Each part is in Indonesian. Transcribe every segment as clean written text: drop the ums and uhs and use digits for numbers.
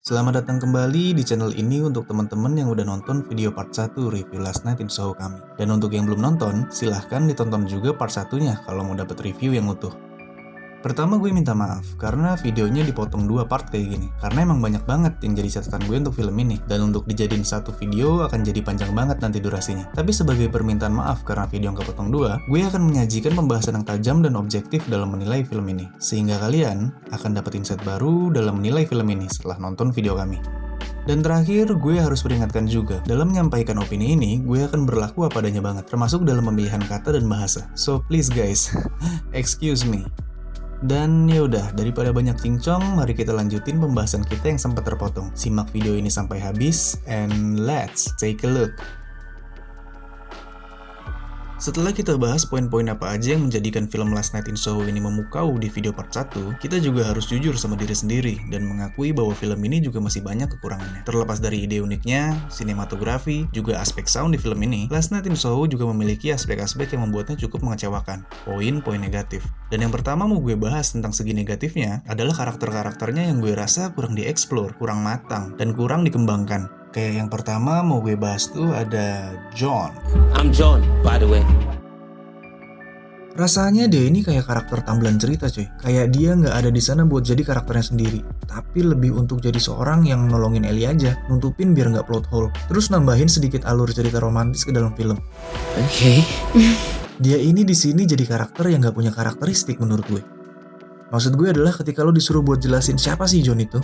Selamat datang kembali di channel ini untuk teman-teman yang udah nonton video part 1 review Last Night in Soho kami. Dan untuk yang belum nonton, silahkan ditonton juga part 1-nya kalau mau dapet review yang utuh. Pertama gue minta maaf, karena videonya dipotong 2 part kayak gini. Karena emang banyak banget yang jadi catatan gue untuk film ini. Dan untuk dijadiin satu video akan jadi panjang banget nanti durasinya. Tapi sebagai permintaan maaf karena video yang kepotong 2, gue akan menyajikan pembahasan yang tajam dan objektif dalam menilai film ini. Sehingga kalian akan dapat insight baru dalam menilai film ini setelah nonton video kami. Dan terakhir, gue harus peringatkan juga, dalam menyampaikan opini ini, gue akan berlaku apa adanya banget, termasuk dalam pemilihan kata dan bahasa. So please guys, excuse me. Dan yaudah, daripada banyak cincong, mari kita lanjutin pembahasan kita yang sempat terpotong. Simak video ini sampai habis, and let's take a look. Setelah kita bahas poin-poin apa aja yang menjadikan film Last Night in Soho ini memukau di video part 1, kita juga harus jujur sama diri sendiri dan mengakui bahwa film ini juga masih banyak kekurangannya. Terlepas dari ide uniknya, sinematografi, juga aspek sound di film ini, Last Night in Soho juga memiliki aspek-aspek yang membuatnya cukup mengecewakan. Poin-poin negatif. Dan yang pertama mau gue bahas tentang segi negatifnya adalah karakter-karakternya yang gue rasa kurang dieksplor, kurang matang, dan kurang dikembangkan. Kayak yang pertama mau gue bahas tuh ada John. I'm John, by the way. Rasanya dia ini kayak karakter tampilan cerita cuy. Kayak dia nggak ada di sana buat jadi karakternya sendiri, tapi lebih untuk jadi seorang yang nolongin Ellie aja, nutupin biar nggak plot hole, terus nambahin sedikit alur cerita romantis ke dalam film. Okay. Dia ini di sini jadi karakter yang nggak punya karakteristik menurut gue. Maksud gue adalah ketika lo disuruh buat jelasin siapa sih John itu,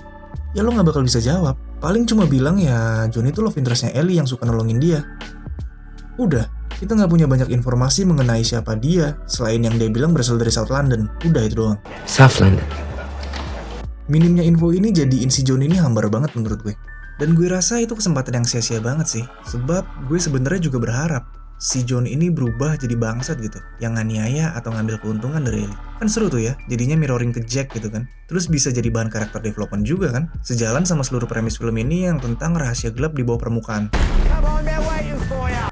ya lo nggak bakal bisa jawab. Paling cuma bilang ya John itu love interestnya Ellie yang suka nolongin dia. Udah, kita nggak punya banyak informasi mengenai siapa dia selain yang dia bilang berasal dari South London. Udah itu doang. South London. Minimnya info ini jadiin si John ini hambar banget menurut gue. Dan gue rasa itu kesempatan yang sia-sia banget sih. Sebab gue sebenarnya juga berharap si John ini berubah jadi bangsat gitu, yang nganiaya atau ngambil keuntungan dari Ellie. Kan seru tuh ya, jadinya mirroring ke Jack gitu kan. Terus bisa jadi bahan karakter development juga kan, sejalan sama seluruh premis film ini yang tentang rahasia gelap di bawah permukaan.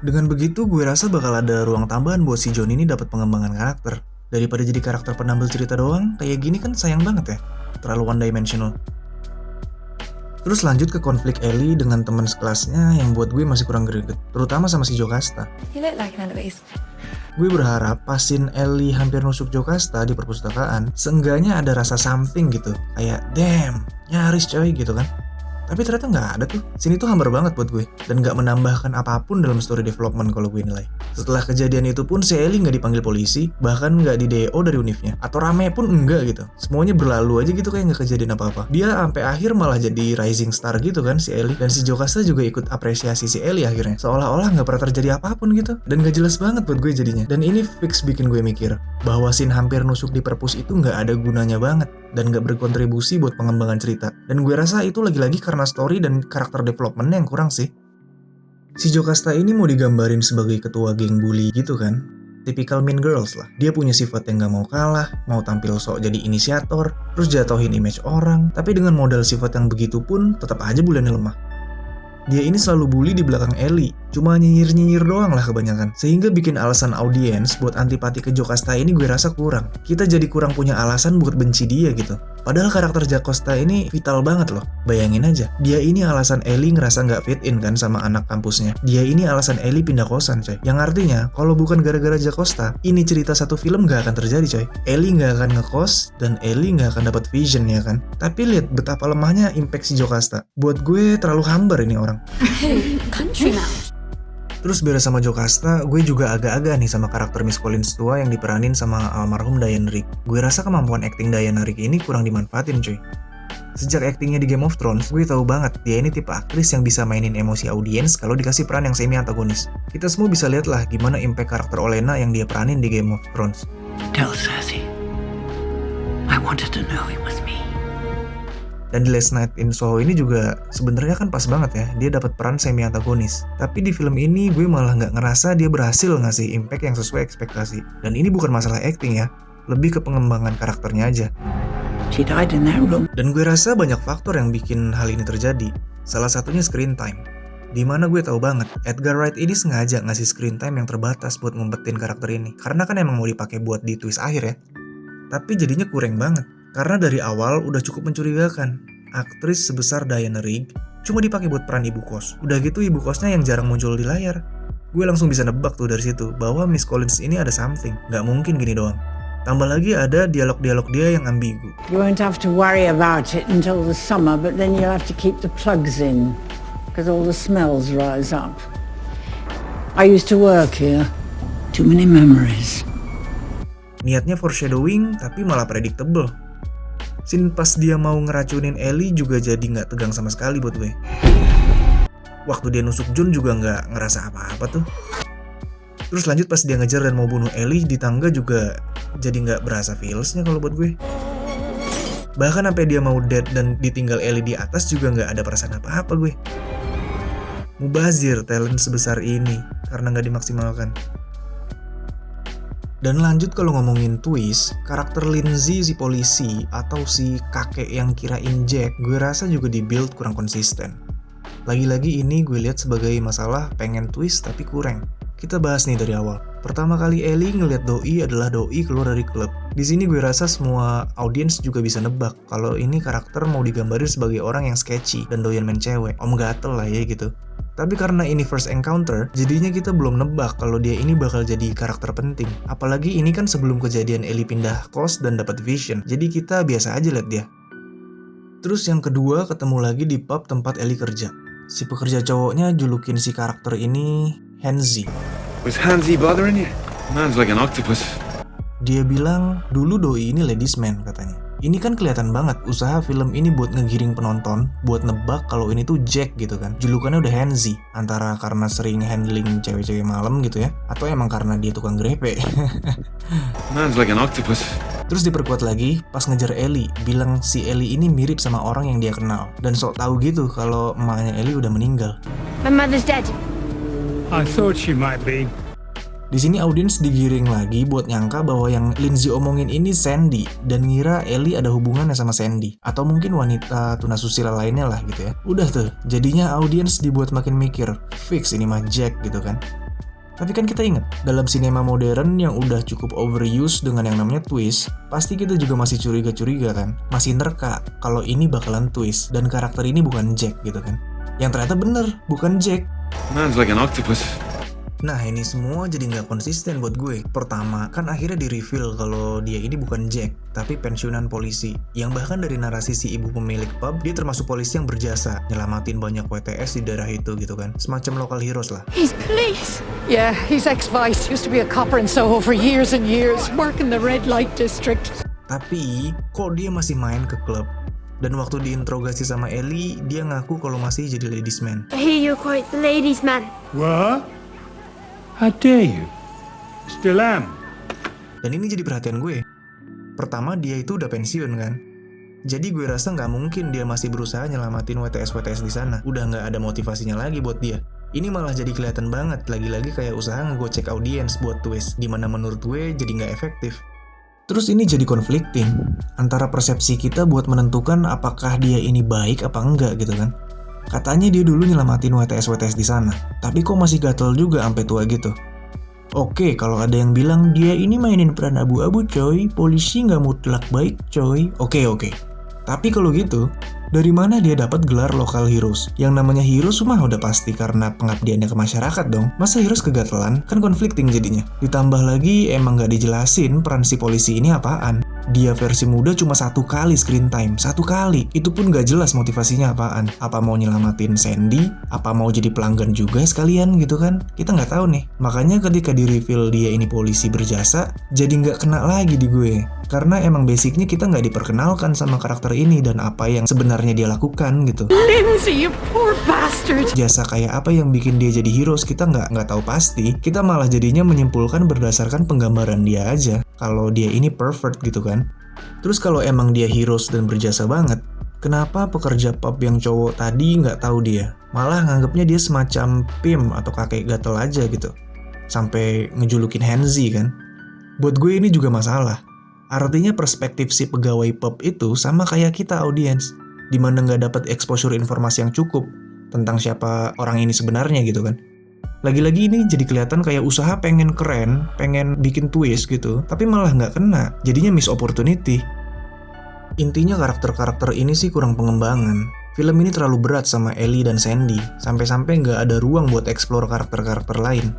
Dengan begitu gue rasa bakal ada ruang tambahan buat si John ini dapat pengembangan karakter. Daripada jadi karakter penambal cerita doang, kayak gini kan sayang banget ya, terlalu one dimensional. Terus lanjut ke konflik Ellie dengan teman sekelasnya yang buat gue masih kurang greget, terutama sama si Jocasta. You look like an Eloise. Gue berharap pas scene Ellie hampir nusuk Jocasta di perpustakaan, seenggaknya ada rasa something gitu, kayak damn, nyaris coy gitu kan. Tapi ternyata nggak ada tuh. Sini tuh hambar banget buat gue, dan nggak menambahkan apapun dalam story development kalau gue nilai. Setelah kejadian itu pun si Ellie nggak dipanggil polisi, bahkan nggak di DO dari unifnya, atau rame pun enggak gitu. Semuanya berlalu aja gitu kayak nggak kejadian apa-apa. Dia sampai akhir malah jadi rising star gitu kan si Ellie, dan si Jocasta juga ikut apresiasi si Ellie akhirnya. Seolah-olah nggak pernah terjadi apapun gitu, dan nggak jelas banget buat gue jadinya. Dan ini fix bikin gue mikir bahwa scene hampir nusuk di perpus itu nggak ada gunanya banget dan nggak berkontribusi buat pengembangan cerita. Dan gue rasa itu lagi-lagi karena story dan karakter development yang kurang sih. Si Jocasta ini mau digambarin sebagai ketua geng bully gitu kan. Typical mean girls lah. Dia punya sifat yang gak mau kalah, mau tampil sok jadi inisiator, terus jatuhin image orang. Tapi dengan modal sifat yang begitu pun, tetap aja bulannya lemah. Dia ini selalu bully di belakang Ellie, cuma nyinyir-nyinyir doang lah kebanyakan. Sehingga bikin alasan audiens buat antipati ke Jocasta ini gue rasa kurang. Kita jadi kurang punya alasan buat benci dia gitu. Padahal karakter Jocasta ini vital banget loh. Bayangin aja, dia ini alasan Ellie ngerasa nggak fit in kan sama anak kampusnya. Dia ini alasan Ellie pindah kosan coy. Yang artinya, kalau bukan gara-gara Jocasta, ini cerita satu film nggak akan terjadi coy. Ellie nggak akan ngekos, dan Ellie nggak akan dapat vision ya kan. Tapi lihat betapa lemahnya impact si Jocasta. Buat gue terlalu hambar ini orang. Country mouse. Terus beres sama Jocasta, gue juga agak-agak nih sama karakter Miss Collins tua yang diperanin sama almarhum Diane Rick. Gue rasa kemampuan acting Diane Rick ini kurang dimanfaatin cuy. Sejak actingnya di Game of Thrones, gue tahu banget dia ini tipe aktris yang bisa mainin emosi audiens kalau dikasih peran yang semi antagonis. Kita semua bisa lihat lah gimana impact karakter Olenna yang dia peranin di Game of Thrones. Tell Cersei. I wanted to know it was me. Dan di Last Night in Soho ini juga sebenarnya kan pas banget ya, dia dapat peran semi antagonis. Tapi di film ini gue malah nggak ngerasa dia berhasil ngasih impact yang sesuai ekspektasi. Dan ini bukan masalah acting ya, lebih ke pengembangan karakternya aja. She died in that room. Dan gue rasa banyak faktor yang bikin hal ini terjadi. Salah satunya screen time. Dimana gue tahu banget, Edgar Wright ini sengaja ngasih screen time yang terbatas buat ngumpetin karakter ini. Karena kan emang mau dipakai buat di twist akhir ya. Tapi jadinya kurang banget. Karena dari awal udah cukup mencurigakan. aktris sebesar Diana Rigg cuma dipakai buat peran ibu kos. Udah gitu ibu kosnya yang jarang muncul di layar. Gue langsung bisa nebak tuh dari situ bahwa Miss Collins ini ada something. Gak mungkin gini doang. Tambah lagi ada dialog-dialog dia yang ambigu. You won't have to worry about it until the summer, but then you'll have to keep the plugs in because all the smells rise up. I used to work here. Too many memories. Niatnya foreshadowing tapi malah predictable. Scene pas dia mau ngeracunin Ellie juga jadi gak tegang sama sekali buat gue. Waktu dia nusuk John juga gak ngerasa apa-apa tuh. Terus lanjut pas dia ngejar dan mau bunuh Ellie di tangga juga jadi gak berasa feelsnya kalau buat gue. Bahkan sampai dia mau dead dan ditinggal Ellie di atas juga gak ada perasaan apa-apa gue. Mubazir talent sebesar ini karena gak dimaksimalkan. Dan lanjut kalau ngomongin twist, karakter Lindsay si polisi atau si kakek yang kirain Jack, gue rasa juga di-build kurang konsisten. Lagi-lagi ini gue lihat sebagai masalah pengen twist tapi kurang. Kita bahas nih dari awal. Pertama kali Ellie ngeliat Doi adalah Doi keluar dari klub. Di sini gue rasa semua audiens juga bisa nebak kalau ini karakter mau digambarin sebagai orang yang sketchy dan doyan main cewek. Om gatel lah ya gitu. Tapi karena ini first encounter, jadinya kita belum nebak kalau dia ini bakal jadi karakter penting. Apalagi ini kan sebelum kejadian Ellie pindah kos dan dapat vision. Jadi kita biasa aja liat dia. Terus yang kedua ketemu lagi di pub tempat Ellie kerja. Si pekerja cowoknya julukin si karakter ini Hansi. Was Hansi bothering you? Man's like an octopus. Dia bilang dulu Doi ini ladies man katanya. Ini kan kelihatan banget usaha film ini buat ngegiring penonton, buat nebak kalau ini tuh Jack gitu kan. Julukannya udah Hansi, antara karena sering handling cewek-cewek malam gitu ya, atau emang karena dia tukang grepe. Man's like an octopus. Terus diperkuat lagi pas ngejar Ellie, bilang si Ellie ini mirip sama orang yang dia kenal. Dan sok tahu gitu kalau emaknya Ellie udah meninggal. My mother's dead. I thought she might be. Di sini audiens digiring lagi buat nyangka bahwa yang Lindsay omongin ini Sandy dan ngira Ellie ada hubungannya sama Sandy atau mungkin wanita tunasusila lainnya lah gitu ya. Udah tuh, jadinya audiens dibuat makin mikir, fix ini mah Jack gitu kan. Tapi kan kita ingat, dalam sinema modern yang udah cukup overuse dengan yang namanya twist, pasti kita juga masih curiga-curiga kan, masih nerka kalau ini bakalan twist dan karakter ini bukan Jack gitu kan. Yang ternyata bener, bukan Jack. Man's like an octopus. Nah ini semua jadi nggak konsisten buat gue. Pertama, kan akhirnya di-reveal kalau dia ini bukan Jack, tapi pensiunan polisi. Yang bahkan dari narasi si ibu pemilik pub, dia termasuk polisi yang berjasa, nyelamatin banyak WTS di daerah itu gitu kan. Semacam local heroes lah. He's police. Yeah, he's ex-vice. Used to be a copper in Soho for years and years, working the red light district. Tapi, kok dia masih main ke klub? Dan waktu diinterogasi sama Ellie, dia ngaku kalau masih jadi ladies man. I hear you're quite the ladies' man. What? How dare you? Still am. Dan ini jadi perhatian gue. Pertama, dia itu udah pensiun kan. Jadi gue rasa nggak mungkin dia masih berusaha nyelamatin WTS-WTS di sana. Udah nggak ada motivasinya lagi buat dia. Ini malah jadi kelihatan banget, lagi-lagi kayak usaha ngegocek audiens buat twist, dimana menurut gue jadi nggak efektif. Terus ini jadi conflicting antara persepsi kita buat menentukan apakah dia ini baik apa enggak gitu kan. Katanya dia dulu nyelamatin WTS-WTS di sana, tapi kok masih gatel juga sampai tua gitu. Oke, kalau ada yang bilang dia ini mainin peran abu-abu coy, polisi nggak mutlak baik coy. Oke. Tapi kalau gitu, dari mana dia dapat gelar local heroes? Yang namanya heroes mah udah pasti karena pengabdiannya ke masyarakat dong. Masa heroes kegatelan? Kan conflicting jadinya. Ditambah lagi emang gak dijelasin peran si polisi ini apaan. Dia versi muda cuma 1 kali screen time, 1 kali. Itu pun gak jelas motivasinya apaan. Apa mau nyelamatin Sandy? Apa mau jadi pelanggan juga sekalian gitu kan? Kita gak tahu nih. Makanya ketika di reveal dia ini polisi berjasa, jadi gak kena lagi di gue. Karena emang basicnya kita nggak diperkenalkan sama karakter ini dan apa yang sebenarnya dia lakukan gitu. Lindsay, you poor bastard. Jasa kayak apa yang bikin dia jadi heroes kita nggak tahu pasti. Kita malah jadinya menyimpulkan berdasarkan penggambaran dia aja. Kalau dia ini perfect gitu kan. Terus kalau emang dia heroes dan berjasa banget, kenapa pekerja pub yang cowok tadi nggak tahu dia? Malah nganggapnya dia semacam pimp atau kakek gatel aja gitu. Sampai ngejulukin Hansi kan. Buat gue ini juga masalah. Artinya perspektif si pegawai pub itu sama kayak kita audiens, dimana nggak dapat exposure informasi yang cukup tentang siapa orang ini sebenarnya gitu kan. Lagi-lagi ini jadi kelihatan kayak usaha pengen keren, pengen bikin twist gitu, tapi malah nggak kena, jadinya miss opportunity. Intinya karakter-karakter ini sih kurang pengembangan. Film ini terlalu berat sama Ellie dan Sandy, sampai-sampai nggak ada ruang buat eksplor karakter-karakter lain.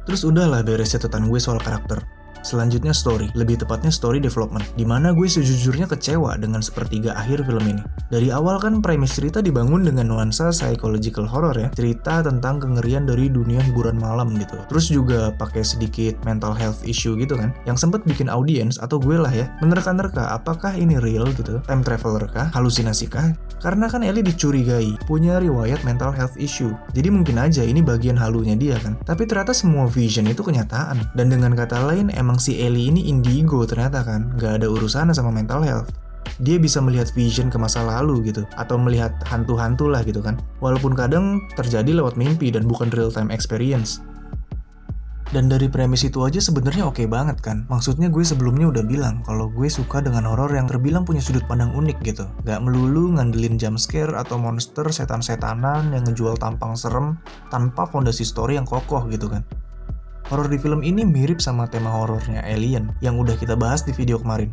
Terus udahlah beres catatan gue soal karakter. Selanjutnya story, lebih tepatnya story development, dimana gue sejujurnya kecewa dengan sepertiga akhir film ini. Dari awal kan premis cerita dibangun dengan nuansa psychological horror ya, cerita tentang kengerian dari dunia hiburan malam gitu. Terus juga pakai sedikit mental health issue gitu kan, yang sempet bikin audiens atau gue lah ya menerka-nerka apakah ini real gitu, time traveler kah, halusinasi kah? Karena kan Ellie dicurigai punya riwayat mental health issue, jadi mungkin aja ini bagian halunya dia kan. Tapi ternyata semua vision itu kenyataan, dan dengan kata lain emang si Ellie ini indigo ternyata kan, gak ada urusannya sama mental health. Dia bisa melihat vision ke masa lalu gitu, atau melihat hantu-hantu lah gitu kan. Walaupun kadang terjadi lewat mimpi dan bukan real time experience. Dan dari premis itu aja sebenarnya oke banget kan. Maksudnya gue sebelumnya udah bilang kalau gue suka dengan horor yang terbilang punya sudut pandang unik gitu. Gak melulu ngandelin jump scare atau monster setan-setanan yang ngejual tampang serem tanpa fondasi story yang kokoh gitu kan. Horor di film ini mirip sama tema horornya Alien yang udah kita bahas di video kemarin.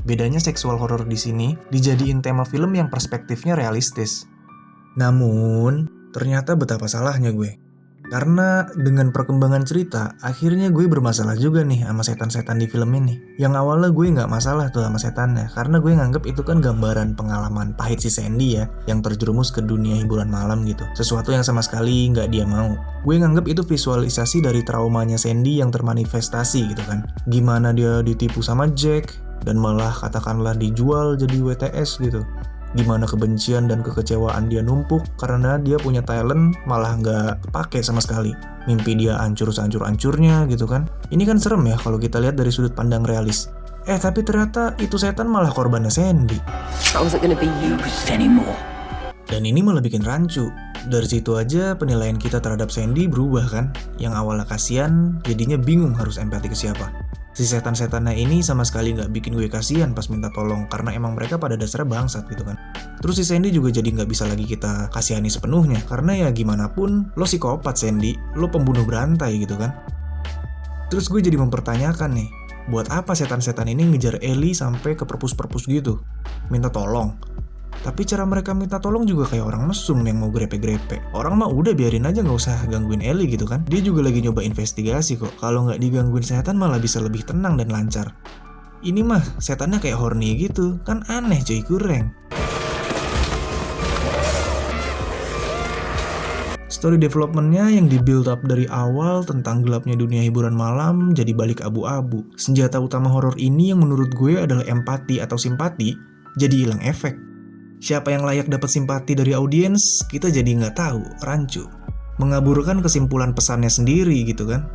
Bedanya seksual horor di sini dijadiin tema film yang perspektifnya realistis. Namun, ternyata betapa salahnya gue. Karena dengan perkembangan cerita, akhirnya gue bermasalah juga nih sama setan-setan di film ini. Yang awalnya gue nggak masalah tuh sama setannya, karena gue nganggep itu kan gambaran pengalaman pahit si Sandy ya, yang terjerumus ke dunia hiburan malam gitu. Sesuatu yang sama sekali nggak dia mau. Gue nganggep itu visualisasi dari traumanya Sandy yang termanifestasi gitu kan. Gimana dia ditipu sama Jack, dan malah katakanlah dijual jadi WTS gitu. Gimana kebencian dan kekecewaan dia numpuk karena dia punya talent malah nggak kepake sama sekali. Mimpi dia hancur sehancur-hancurnya gitu kan. Ini kan serem ya kalau kita lihat dari sudut pandang realis. Tapi ternyata itu setan malah korbannya Sandy. How is it gonna be used anymore? Dan ini malah bikin rancu. Dari situ aja penilaian kita terhadap Sandy berubah kan. Yang awalnya kasihan, jadinya bingung harus empati ke siapa. Si setan-setannya ini sama sekali nggak bikin gue kasihan pas minta tolong karena emang mereka pada dasarnya bangsat gitu kan. Terus si Sandy juga jadi nggak bisa lagi kita kasihani sepenuhnya karena ya gimana pun lo psikopat Sandy, lo pembunuh berantai gitu kan. Terus gue jadi mempertanyakan nih, buat apa setan-setan ini ngejar Ellie sampai ke perpus-perpus gitu, minta tolong. Tapi cara mereka minta tolong juga kayak orang mesum yang mau grepe-grepe. Orang mah udah biarin aja nggak usah gangguin Ellie gitu kan. Dia juga lagi nyoba investigasi kok. Kalau nggak digangguin setan malah bisa lebih tenang dan lancar. Ini mah setannya kayak horny gitu. Kan aneh cuy, kurang. Story developmentnya yang di build up dari awal tentang gelapnya dunia hiburan malam jadi balik abu-abu. Senjata utama horor ini yang menurut gue adalah empati atau simpati jadi hilang efek. Siapa yang layak dapat simpati dari audiens, kita jadi nggak tahu, rancu. Mengaburkan kesimpulan pesannya sendiri gitu kan.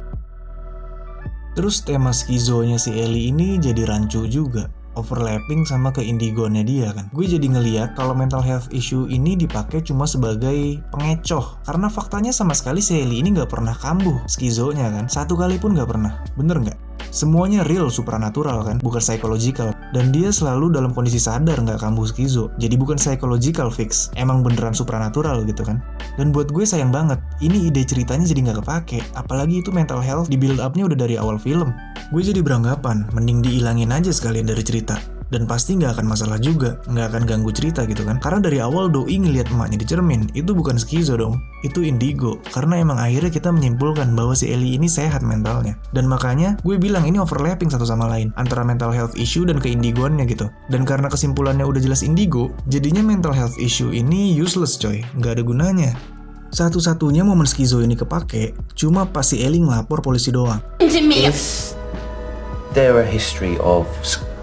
Terus tema skizonya si Ellie ini jadi rancu juga. Overlapping sama keindigonya dia kan. Gue jadi ngeliat kalau mental health issue ini dipakai cuma sebagai pengecoh. Karena faktanya sama sekali si Ellie ini nggak pernah kambuh skizonya kan. Satu kali pun nggak pernah. Bener nggak? Semuanya real supranatural kan, bukan psychological. Dan dia selalu dalam kondisi sadar nggak kambuh skizo. Jadi bukan psychological fix, emang beneran supranatural gitu kan. Dan buat gue sayang banget, ini ide ceritanya jadi nggak kepake. Apalagi itu mental health di build up-nya udah dari awal film. Gue jadi beranggapan, mending dihilangin aja sekalian dari cerita. Dan pasti nggak akan masalah juga, nggak akan ganggu cerita gitu kan. Karena dari awal Doi ngeliat emaknya di cermin, itu bukan skizo dong, itu indigo. Karena emang akhirnya kita menyimpulkan bahwa si Ellie ini sehat mentalnya. Dan makanya gue bilang ini overlapping satu sama lain, antara mental health issue dan keindigoannya gitu. Dan karena kesimpulannya udah jelas indigo, jadinya mental health issue ini useless coy, nggak ada gunanya. Satu-satunya momen skizo ini kepake, cuma pas si Ellie ngelapor polisi doang. Is there a history of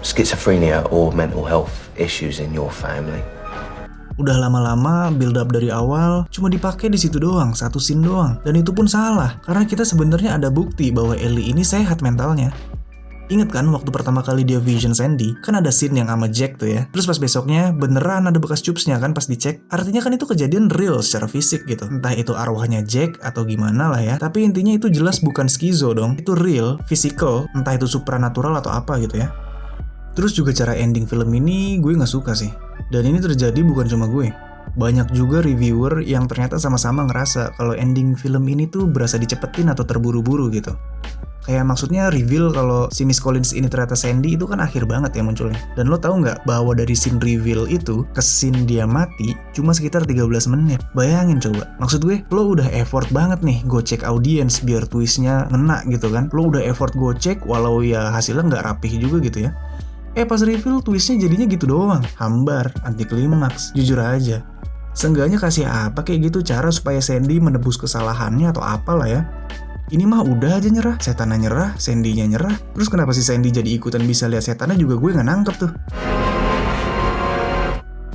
schizophrenia or mental health issues in your family? Udah lama-lama build up dari awal cuma dipakai di situ doang, satu scene doang. Dan itu pun salah, karena kita sebenarnya ada bukti bahwa Ellie ini sehat mentalnya. Ingat kan waktu pertama kali dia vision Sandy, kan ada scene yang sama Jack tuh ya. Terus pas besoknya beneran ada bekas chupsnya kan pas dicek. Artinya kan itu kejadian real secara fisik gitu. Entah itu arwahnya Jack atau gimana lah ya. Tapi intinya itu jelas bukan skizo dong. Itu real, physical, entah itu supranatural atau apa gitu ya. Terus juga cara ending film ini gue gak suka sih. Dan ini terjadi bukan cuma gue. Banyak juga reviewer yang ternyata sama-sama ngerasa kalau ending film ini tuh berasa dicepetin atau terburu-buru gitu. Kayak maksudnya reveal kalau si Miss Collins ini ternyata Sandy itu kan akhir banget ya munculnya. Dan lo tahu nggak bahwa dari scene reveal itu ke scene dia mati cuma sekitar 13 menit. Bayangin coba. Maksud gue, lo udah effort banget nih gocek audiens biar twistnya ngena gitu kan. Lo udah effort gocek walau ya hasilnya nggak rapih juga gitu ya. Pas reveal twistnya jadinya gitu doang. Hambar, anti klimaks, jujur aja. Seenggaknya kasih apa kayak gitu cara supaya Sandy menebus kesalahannya atau apalah ya. Ini mah udah aja nyerah, setannya nyerah, Sandy-nya nyerah. Terus kenapa si Sandy jadi ikutan bisa lihat setannya juga gue nggak nangkep tuh.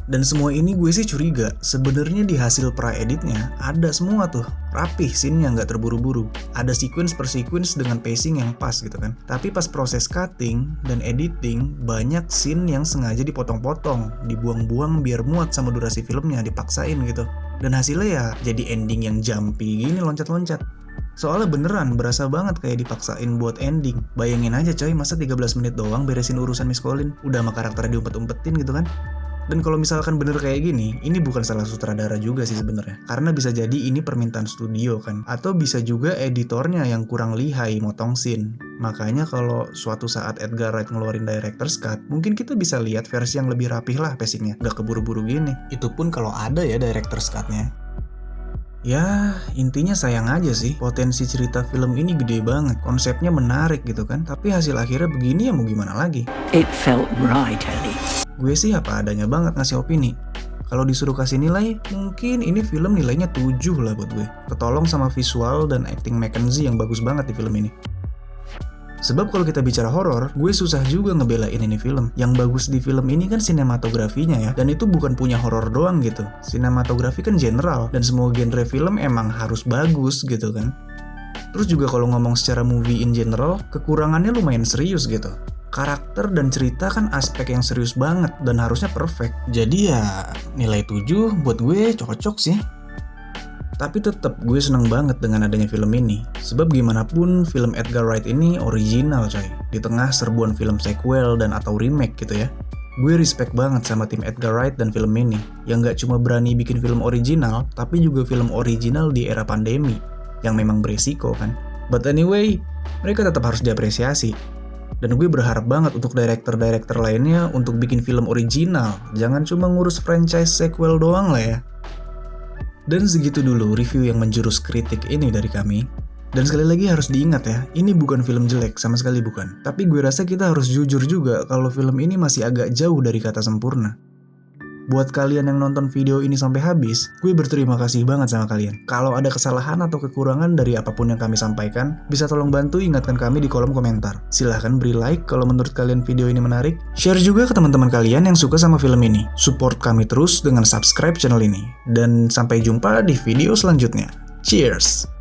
Dan semua ini gue sih curiga, sebenarnya di hasil pra-editnya ada semua tuh, rapih scene-nya nggak terburu-buru. Ada sequence per sequence dengan pacing yang pas gitu kan. Tapi pas proses cutting dan editing, banyak scene yang sengaja dipotong-potong, dibuang-buang biar muat sama durasi filmnya, dipaksain gitu. Dan hasilnya ya jadi ending yang jumpy gini, loncat-loncat. Soalnya beneran berasa banget kayak dipaksain buat ending. Bayangin aja coy, masa 13 menit doang beresin urusan Miss Collins, udah sama karakternya diumpet-umpetin gitu kan. Dan kalau misalkan bener kayak gini, ini bukan salah sutradara juga sih sebenarnya. Karena bisa jadi ini permintaan studio kan. Atau bisa juga editornya yang kurang lihai motong scene. Makanya kalau suatu saat Edgar Wright ngeluarin director's cut, mungkin kita bisa lihat versi yang lebih rapih lah pacingnya, gak keburu-buru gini. Itu pun kalau ada ya director's cut-nya. Ya, intinya sayang aja sih, potensi cerita film ini gede banget, konsepnya menarik gitu kan, tapi hasil akhirnya begini ya mau gimana lagi. It felt right, Ellie. Gue sih apa adanya banget ngasih opini. Kalau disuruh kasih nilai, mungkin ini film nilainya 7 lah buat gue. Ketolong sama visual dan acting Mackenzie yang bagus banget di film ini. Sebab kalau kita bicara horor, gue susah juga ngebelain ini film. Yang bagus di film ini kan sinematografinya ya, dan itu bukan punya horor doang gitu. Sinematografi kan general, dan semua genre film emang harus bagus gitu kan. Terus juga kalau ngomong secara movie in general, kekurangannya lumayan serius gitu. Karakter dan cerita kan aspek yang serius banget dan harusnya perfect. Jadi ya nilai 7 buat gue cocok sih. Tapi tetap gue seneng banget dengan adanya film ini. Sebab gimana pun film Edgar Wright ini original coy. Di tengah serbuan film sequel dan atau remake gitu ya. Gue respect banget sama tim Edgar Wright dan film ini. Yang gak cuma berani bikin film original, tapi juga film original di era pandemi. Yang memang beresiko kan. But anyway, mereka tetap harus diapresiasi. Dan gue berharap banget untuk director-director lainnya untuk bikin film original. Jangan cuma ngurus franchise sequel doang lah ya. Dan segitu dulu review yang menjurus kritik ini dari kami. Dan sekali lagi harus diingat ya, ini bukan film jelek, sama sekali bukan. Tapi gue rasa kita harus jujur juga kalau film ini masih agak jauh dari kata sempurna. Buat kalian yang nonton video ini sampai habis, gue berterima kasih banget sama kalian. Kalau ada kesalahan atau kekurangan dari apapun yang kami sampaikan, bisa tolong bantu ingatkan kami di kolom komentar. Silahkan beri like kalau menurut kalian video ini menarik. Share juga ke teman-teman kalian yang suka sama film ini. Support kami terus dengan subscribe channel ini. Dan sampai jumpa di video selanjutnya. Cheers!